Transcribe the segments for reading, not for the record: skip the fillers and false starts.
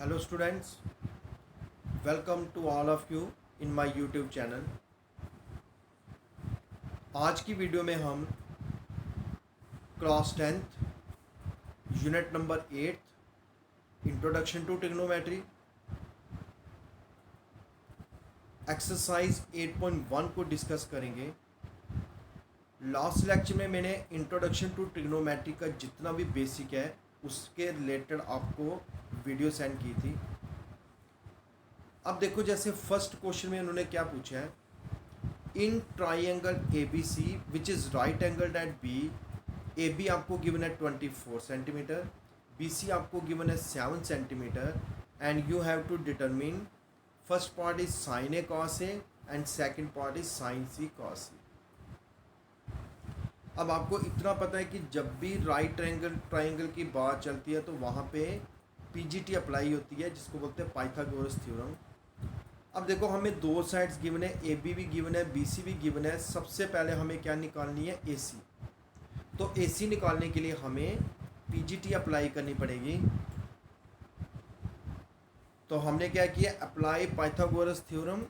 Hello students, welcome to all of you in my YouTube channel. आज की video में हम class 10th unit number 8 introduction to trigonometry exercise 8.1 को discuss करेंगे। Last lecture में मैंने इंट्रोडक्शन टू ट्रिग्नोमेट्री का जितना भी बेसिक है उसके रिलेटेड आपको वीडियो सेंड की थी। अब देखो, जैसे फर्स्ट क्वेश्चन में उन्होंने क्या पूछा है, in triangle A B C which is right angled at B, A B आपको गिवन है 24 सेंटीमीटर, बी सी आपको गिवन है 7 centimetre, and you have to determine first part is sine A cos A and second part is sine C cos C. अब आपको इतना पता है कि जब भी राइट ट्राइंगल की बात चलती है तो वहाँ पे पीजीटी अप्लाई होती है, जिसको बोलते हैं पाइथागोरस थ्योरम। अब देखो, हमें दो साइड्स गिवन है, ए बी भी गिवन है, बी सी भी गिवन है। सबसे पहले हमें क्या निकालनी है, ए सी। तो ए सी निकालने के लिए हमें पीजीटी अप्लाई करनी पड़ेगी। तो हमने क्या किया, apply Pythagoras theorem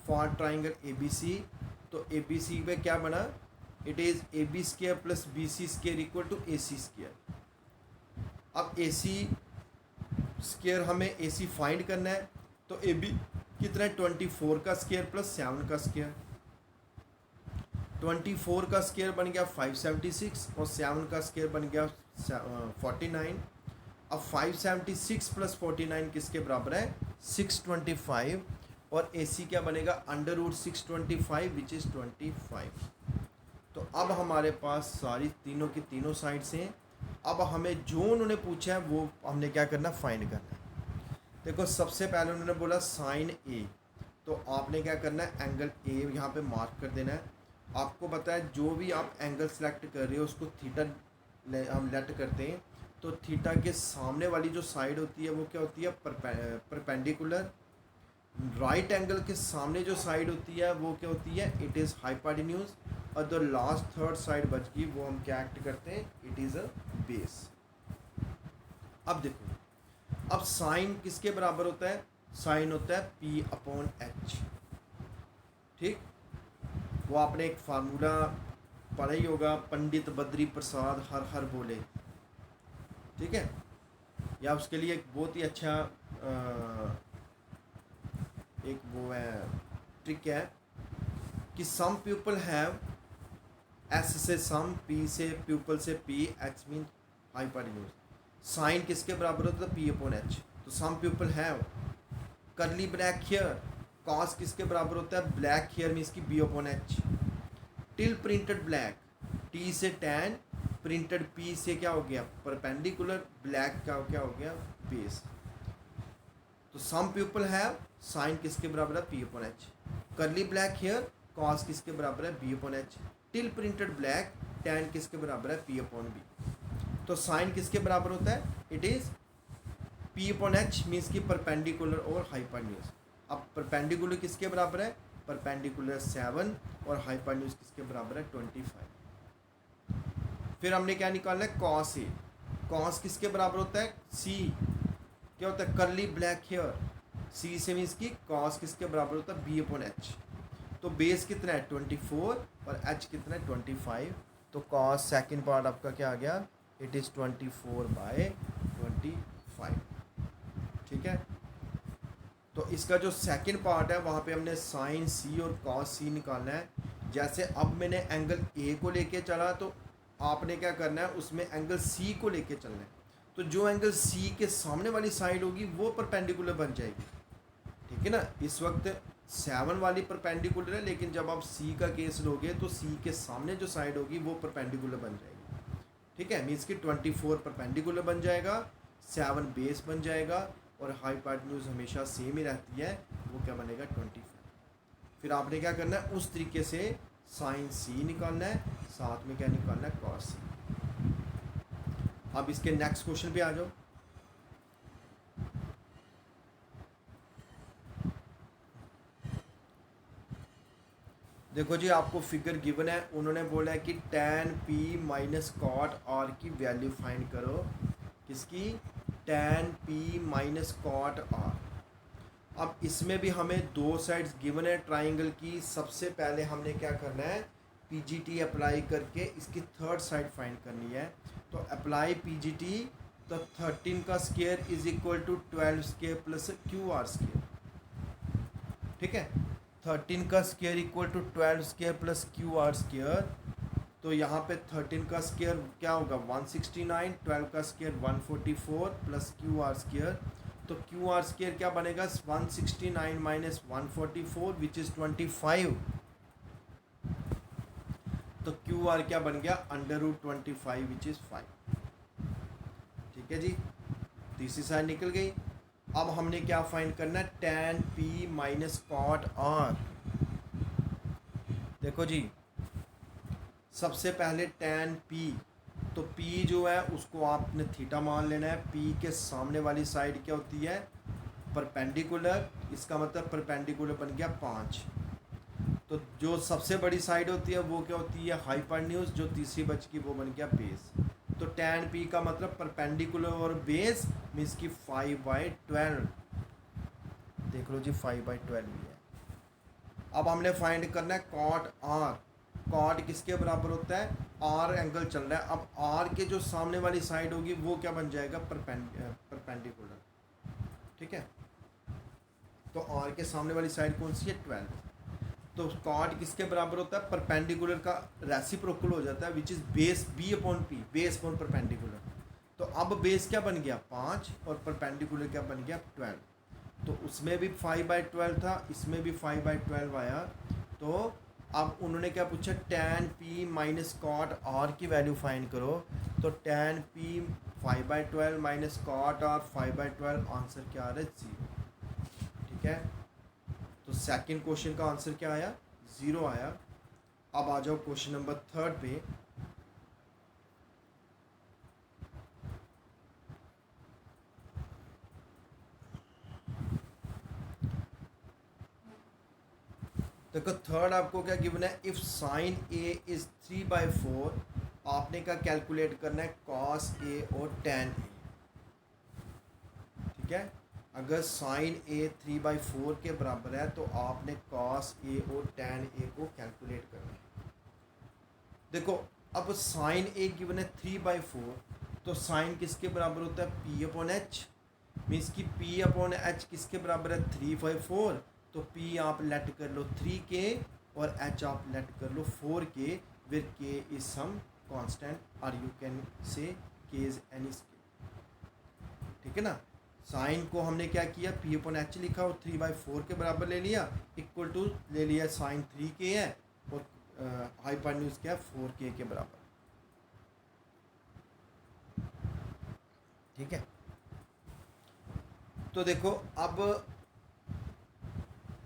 for triangle A B C. तो ए बी सी में क्या बना, it is A B square plus B C square equal to A C square. अब ए सी स्क्वायर हमें ए सी फाइंड करना है। तो ए बी कितना है, 24 का स्क्वायर प्लस 7 का स्क्वायर। 24 का स्क्वायर बन गया 576 और 7 का स्क्वायर बन गया 49। अब 576 प्लस 49 किसके बराबर है, 625। और ए सी क्या बनेगा, अंडर रूट 625 विच इज़ 25। तो अब हमारे पास सारी तीनों की तीनों साइड्स हैं। अब हमें जो उन्होंने पूछा है वो हमने क्या करना, फाइंड करना है। देखो, सबसे पहले उन्होंने बोला साइन ए, तो आपने क्या करना है, एंगल ए यहाँ पे मार्क कर देना है। आपको पता है जो भी आप एंगल सेलेक्ट कर रहे हो उसको थीटा हम लेट करते हैं। तो थीटा के सामने वाली जो साइड होती है वो क्या होती है, परपेंडिकुलर। राइट एंगल के सामने जो साइड होती है वो क्या होती है, इट इज़ हाइपोटेन्यूज। और जो लास्ट थर्ड साइड बच गई वो हम क्या एक्ट करते हैं, इट इज़ अ बेस। अब देखो, अब साइन किसके बराबर होता है, साइन होता है P अपॉन H। ठीक, वो आपने एक फार्मूला पढ़ा ही होगा, पंडित बद्री प्रसाद हर हर बोले। ठीक है, या उसके लिए एक बहुत ही अच्छा एक वो है ट्रिक है कि सम पीपल हैव, एस से सम, पी से पीपल से P, H mean hypotenuse. Sine किसके बराबर होता है, P अपॉन H। तो some people have curly black hair, cos किसके बराबर होता है, ब्लैक हेयर मीन्स की B upon H। Till printed black, T से टैन, प्रिंटेड P से क्या हो गया, परपेंडिकुलर, ब्लैक का क्या हो गया, बेस। तो सम पीपल हैव, साइन किसके बराबर है, P अपॉन H। करली ब्लैक हेयर, कॉस किसके बराबर है, B upon H। Till printed black, tan किसके बराबर है, P अपॉन B। तो साइन किसके बराबर होता है, it is P upon H means की परपेंडिकुलर और हाइपोटेन्यूज। अब परपेंडिकुलर किसके बराबर है, परपेंडिकुलर 7 और हाइपोटेन्यूज किसके बराबर है, 25। फिर हमने क्या निकालना है, कॉस ए। कॉस किसके बराबर होता है, C क्या होता है, करली ब्लैक हेयर। C से मीन्स की कॉस किसके बराबर होता है, B अपॉन H। तो बेस कितना है, 24 और H कितना है, 25। तो कॉस सेकेंड पार्ट आपका क्या आ गया, इट इज़ 24/25। ठीक है, तो इसका जो सेकंड पार्ट है वहाँ पे हमने साइन सी और कॉस सी निकालना है। जैसे अब मैंने एंगल ए को लेके चला तो आपने क्या करना है, उसमें एंगल सी को लेके चलना है। तो जो एंगल सी के सामने वाली साइड होगी वो परपेंडिकुलर बन जाएगी। ठीक है ना, इस वक्त 7 वाली परपेंडिकुलर है, लेकिन जब आप सी का केस लोगे तो सी के सामने जो साइड होगी वो परपेंडिकुलर बन जाएगी। ठीक है, मीन्स कि 24 परपेंडिकुलर बन जाएगा, 7 बेस बन जाएगा और हाइपोटेन्यूज हमेशा सेम ही रहती है, वो क्या बनेगा, 25। फिर आपने क्या करना है, उस तरीके से साइन सी निकालना है, साथ में क्या निकालना है, कॉस सी। अब इसके नेक्स्ट क्वेश्चन पे आ जाओ। देखो जी, आपको फिगर गिवन है, उन्होंने बोला है कि tan P minus cot R की वैल्यू फाइंड करो, किसकी, tan p minus cot r। अब इसमें भी हमें दो साइड्स गिवन है ट्राइंगल की। सबसे पहले हमने क्या करना है, पीजीटी अप्लाई करके इसकी थर्ड साइड फाइंड करनी है। तो अप्लाई पीजीटी, तो 13 का square is equal to 12 square plus Q R square. ठीक है, 13 का स्क्वायर equal to 12 square plus Q R square. तो यहाँ पे 13 का स्क्वायर क्या होगा 169, 12 का square 144 plus Q R square. तो क्यू आर स्क्वायर क्या बनेगा 169 माइनस 144 विच इज़ 25। तो क्यू आर क्या बन गया √25 विच इज़ 5। ठीक है जी, तीसरी साइड निकल गई। अब हमने क्या फाइंड करना है, tan p minus cot r। देखो जी, सबसे पहले tan p, तो p जो है उसको आपने थीटा मान लेना है। p के सामने वाली साइड क्या होती है परपेंडिकुलर, इसका मतलब परपेंडिकुलर बन गया 5। तो जो सबसे बड़ी साइड होती है वो क्या होती है हाइपोटेन्यूज, जो तीसरी बच की वो बन गया बेस। तो tan p का मतलब परपेंडिकुलर और बेस मीन्स की 5/12। देख लो जी 5/12 भी है। अब हमने फाइंड करना है कॉट r। कॉट किसके बराबर होता है, r एंगल चल रहा है। अब r के जो सामने वाली साइड होगी वो क्या बन जाएगा परपेंडिकुलर। ठीक है, तो r के सामने वाली साइड कौन सी है 12। तो कॉट किसके बराबर होता है परपेंडिकुलर का रेसिप्रोकल हो जाता है which is base b/p, base upon perpendicular. तो अब बेस क्या बन गया 5 और परपेंडिकुलर क्या बन गया 12। तो उसमें भी 5/12 था, इसमें भी 5/12 आया। तो अब उन्होंने क्या पूछा tan p minus cot r की वैल्यू फाइंड करो। तो tan p 5/12 minus cot r 5/12, answer क्या आ रहा है 0। ठीक है, तो सेकंड क्वेश्चन का आंसर क्या आया 0 आया। अब आ जाओ क्वेश्चन नंबर 3 पे। देखो थर्ड आपको क्या गिवन है, इफ साइन a इज 3/4, आपने क्या कैलकुलेट करना है cos a और tan a। ठीक है, अगर साइन a 3/4 के बराबर है तो आपने cos a और tan a को कैलकुलेट करना है। देखो अब साइन a गिवन है 3/4, तो साइन किसके बराबर होता है p/h, मीन्स की p/h किसके बराबर है 3/4। तो p आप लेट कर लो 3k और h आप लेट कर लो 4k, where k is some constant और you can say k is any scale. ठीक है ना, साइन को हमने क्या किया p/h लिखा और 3/4 के बराबर ले लिया, इक्वल टू ले लिया साइन 3k है और हाइपोटेन्यूज क्या 4k के बराबर। ठीक है, तो देखो अब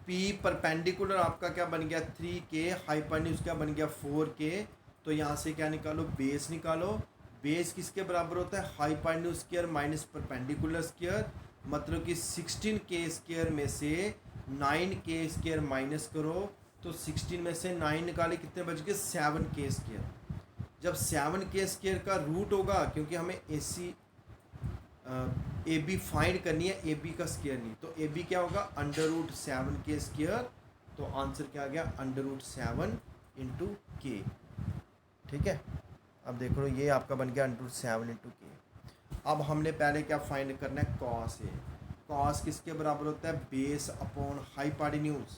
P परपेंडिकुलर आपका क्या बन गया 3k, हाइपोटेन्यूज क्या बन गया 4k। तो यहाँ से क्या निकालो बेस निकालो। बेस किसके बराबर होता है hypotenuse square minus perpendicular square, मतलब कि 16k स्क्वायर में से 9k स्क्वायर माइनस करो। तो 16 में से 9 निकाले कितने बच गए 7k स्क्वायर। जब 7k स्क्वायर का रूट होगा, क्योंकि हमें ए बी फाइंड करनी है, ए बी का स्क्वायर नहीं, तो ए बी क्या होगा √7k स्क्वायर। तो आंसर क्या आ गया √7 × k। ठीक है, अब देख लो ये आपका बन गया √7 × k। अब हमने पहले क्या फाइंड करना है cos a। cos किसके बराबर होता है बेस अपॉन हाइपोटेन्यूज।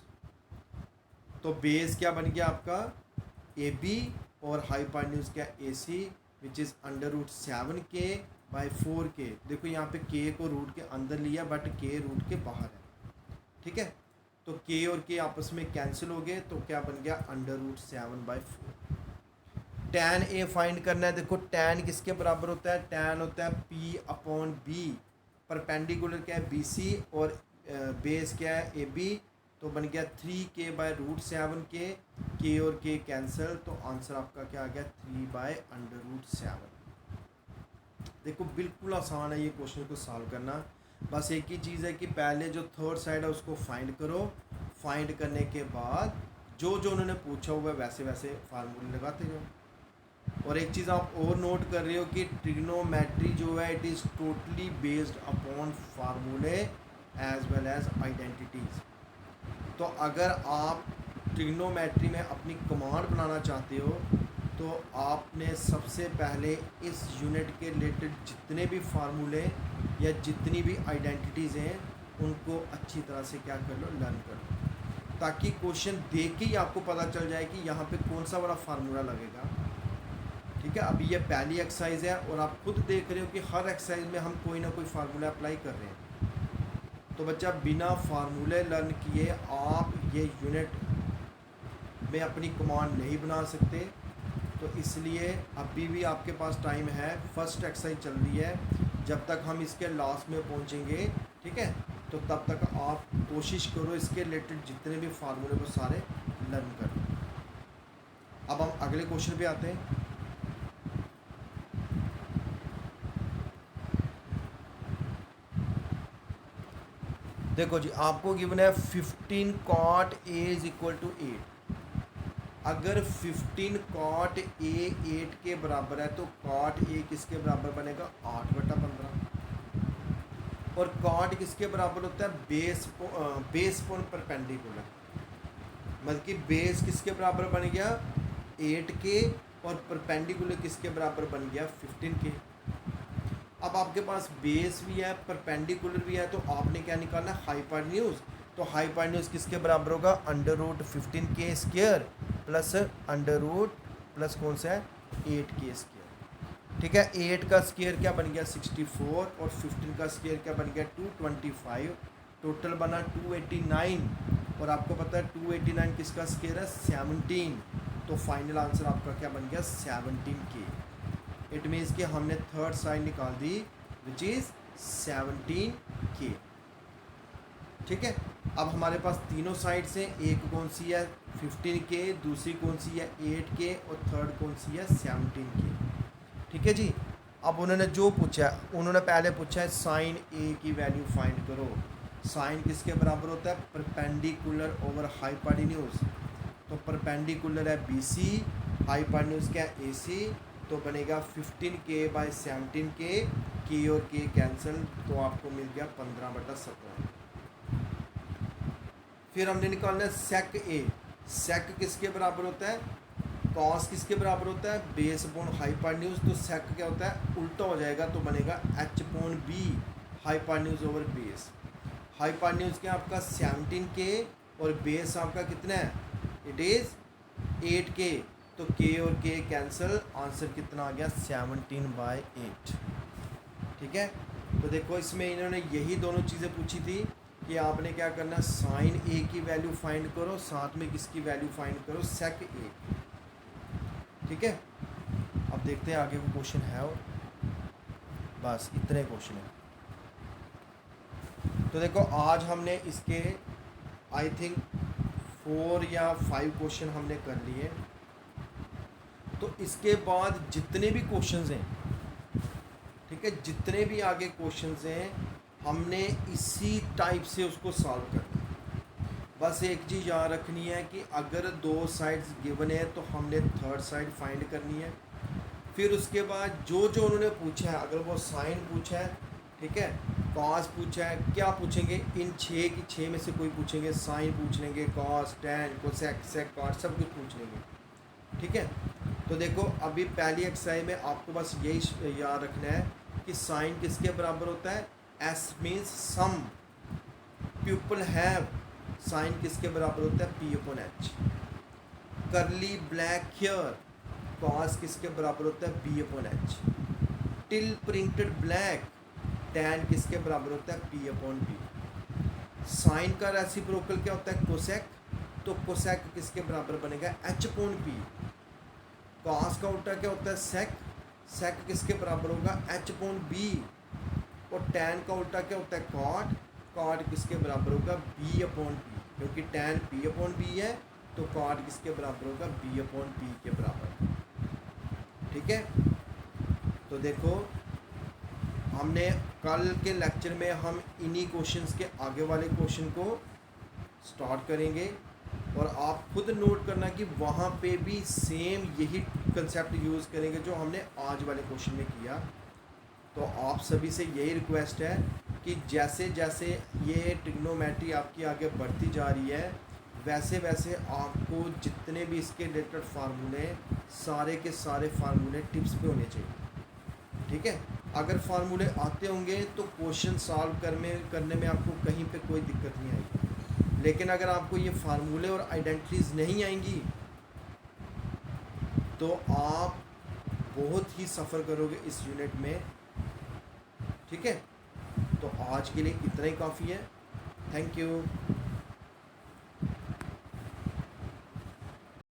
तो बेस क्या बन गया आपका ए बी और हाइपोटेन्यूज क्या ए सी, which is √7k by 4k। देखो यहाँ पे k को रूट के अंदर लिया बट k रूट के बाहर है। ठीक है, तो k और k आपस में कैंसिल हो गए, तो क्या बन गया √7/4। tan a फाइंड करना है। देखो tan किसके बराबर होता है, tan होता है p/b। परपेंडिकुलर क्या है BC और बेस क्या है AB। तो बन गया 3k/√7k, k और k कैंसिल, तो आंसर आपका क्या आ गया 3/√7। देखो बिल्कुल आसान है ये क्वेश्चन को सॉल्व करना। बस एक ही चीज़ है कि पहले जो थर्ड साइड है उसको फाइंड करो। फाइंड करने के बाद जो जो उन्होंने पूछा हुआ है वैसे वैसे फार्मूले लगाते जाओ। और एक चीज़ आप और नोट कर रहे हो कि ट्रिग्नोमेट्री जो है it is totally based upon फार्मूले एज वेल एज आइडेंटिटीज़। तो अगर आप ट्रिग्नोमेट्री में अपनी कमांड बनाना चाहते हो तो आपने सबसे पहले इस यूनिट के रिलेटेड जितने भी फार्मूले या जितनी भी आइडेंटिटीज़ हैं उनको अच्छी तरह से क्या कर लो, लर्न कर लो, ताकि क्वेश्चन देख के ही आपको पता चल जाए कि यहाँ पे कौन सा वाला फार्मूला लगेगा। ठीक है, अभी ये पहली एक्सरसाइज है और आप खुद देख रहे हो कि हर एक्सरसाइज में हम कोई ना कोई फार्मूला अप्लाई कर रहे हैं। तो बच्चा बिना फार्मूले लर्न किए आप ये यूनिट में अपनी कमांड नहीं बना सकते। तो इसलिए अभी भी आपके पास टाइम है, फर्स्ट एक्सरसाइज चल रही है, जब तक हम इसके लास्ट में पहुंचेंगे, ठीक है, तो तब तक आप कोशिश करो इसके रिलेटेड जितने भी फार्मूले वो सारे लर्न करो। अब हम अगले क्वेश्चन पे आते हैं। देखो जी, आपको गिवन है 15 cot a is equal to 8। अगर 15 cot a 8 के बराबर है तो cot a किसके बराबर बनेगा, 8/15। और cot किसके बराबर होता है, बेस पॉन परपेंडिकुलर, मतलब कि बेस किसके बराबर बन गया 8 के और परपेंडिकुलर किसके बराबर बन गया 15 के। अब आपके पास बेस भी है परपेंडिकुलर भी है, तो आपने क्या निकालना है, हाइपोटेन्यूज। तो हाइपोटेन्यूज किसके बराबर होगा, √15k² प्लस √ प्लस कौन सा है 8k²। ठीक है, 8 का स्क्वायर क्या बन गया 64 और 15 का स्क्वायर क्या बन गया 225। टोटल बना 289 और आपको पता है 289 किसका स्क्वायर है 17। तो फाइनल आंसर आपका क्या बन गया 17k। इट मीन्स कि हमने थर्ड साइड निकाल दी विच इज़ 17k। ठीक है, अब हमारे पास तीनों साइड्स हैं, एक कौन सी है 15k, दूसरी कौन सी है 8k और थर्ड कौन सी है 17k। ठीक है जी, अब उन्होंने जो पूछा है, उन्होंने पहले पूछा है साइन a की वैल्यू फाइंड करो। साइन किसके बराबर होता है, परपेंडिकुलर ओवर हाइपोटेन्यूज। तो परपेंडिकुलर है BC, हाइपोटेन्यूज क्या है AC, तो बनेगा 15k/17k, k और k कैंसिल, तो आपको मिल गया 15/17। फिर हमने निकालना है सेक A। सेक किसके बराबर होता है, कॉस किसके बराबर होता है, बेस अपॉन हाइपोटेन्यूज। तो सेक क्या होता है, उल्टा हो जाएगा, तो बनेगा H/B, hypotenuse over base. Hypotenuse क्या आपका 17k और बेस आपका कितना है, इट इज़ 8k, तो k और k कैंसिल, आंसर कितना आ गया 17/8। ठीक है, तो देखो इसमें इन्होंने यही दोनों चीज़ें पूछी थी कि आपने क्या करना है, साइन A की वैल्यू फाइंड करो, साथ में किसकी वैल्यू फाइंड करो, सेक A। ठीक है, अब देखते हैं आगे वो क्वेश्चन है, और बस इतने क्वेश्चन हैं। तो देखो आज हमने इसके आई थिंक 4 या 5 क्वेश्चन हमने कर लिए। तो इसके बाद जितने भी क्वेश्चंस हैं, ठीक है, जितने भी आगे क्वेश्चंस हैं हमने इसी टाइप से उसको सॉल्व करना है। बस एक चीज़ याद रखनी है कि अगर 2 साइड्स गिवन है तो हमने थर्ड साइड फाइंड करनी है। फिर उसके बाद जो जो उन्होंने पूछा है, अगर वो साइन पूछा है, ठीक है, कॉस पूछा है, क्या पूछेंगे, इन 6 की 6 में से कोई पूछेंगे, साइन पूछ लेंगे, कॉस, टैन, कोसेक, सेक, कॉट, सब कुछ पूछ लेंगे। ठीक है, तो देखो अभी पहली एक्सरसाइज में आपको बस यही याद रखना है कि साइन किसके बराबर होता है, S means some people have, sine किसके बराबर होता है P/H। करली ब्लैक हेयर, कॉस किसके बराबर होता है B/H। Till printed black, tan किसके बराबर होता है P/B। साइन का रेसिप्रोकल क्या होता है कोसेक, तो कोसेक किसके बराबर बनेगा H/P। कॉस का उल्टा क्या होता है सेक, सेक किसके बराबर होगा H/B। और टैन का उल्टा क्या होता है कॉट, कॉट किसके बराबर होगा B/P, क्योंकि टैन P/B है तो कॉट किसके बराबर होगा B/P के बराबर। ठीक है, तो देखो हमने कल के लेक्चर में हम इन्हीं क्वेश्चंस के आगे वाले क्वेश्चन को स्टार्ट करेंगे। और आप खुद नोट करना कि वहाँ पे भी सेम यही कंसेप्ट यूज़ करेंगे जो हमने आज वाले क्वेश्चन में किया। तो आप सभी से यही रिक्वेस्ट है कि जैसे जैसे ये ट्रिग्नोमेट्री आपकी आगे बढ़ती जा रही है, वैसे वैसे आपको जितने भी इसके रिलेटेड फार्मूले, सारे के सारे फार्मूले टिप्स पे होने चाहिए। ठीक है, अगर फार्मूले आते होंगे तो क्वेश्चन सॉल्व करने में आपको कहीं पे कोई दिक्कत नहीं आएगी। लेकिन अगर आपको ये फार्मूले और आइडेंटिटीज़ नहीं आएंगी तो आप बहुत ही सफ़र करोगे इस यूनिट में। ठीक है, तो आज के लिए इतना ही काफ़ी है। Thank you.